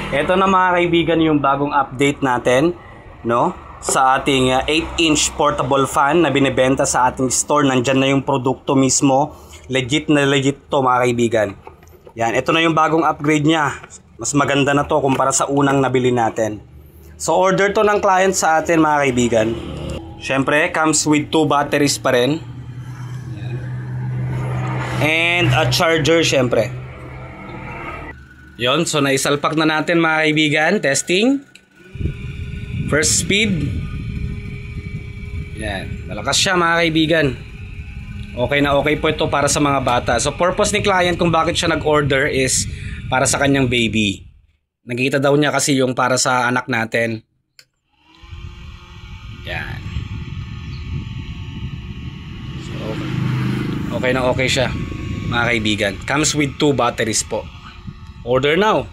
Ito na mga kaibigan yung bagong update natin, no? Sa ating 8-inch portable fan na binibenta sa ating store. Nandyan na yung produkto mismo. Legit na legit to mga kaibigan. Yan, ito na yung bagong upgrade niya. Mas maganda na to kumpara sa unang nabili natin. So order to ng client sa atin mga kaibigan. Syempre, comes with 2 batteries pa rin. And a charger syempre. Yon, so naisalpak na natin mga kaibigan. Testing. First speed. Yan, malakas siya mga kaibigan. Okay na okay po ito para sa mga bata. So purpose ni client kung bakit siya nag-order is para sa kanyang baby. Nakita daw niya kasi yung para sa anak natin. Yan. So okay na okay siya mga kaibigan. Comes with 2 batteries po. Order now.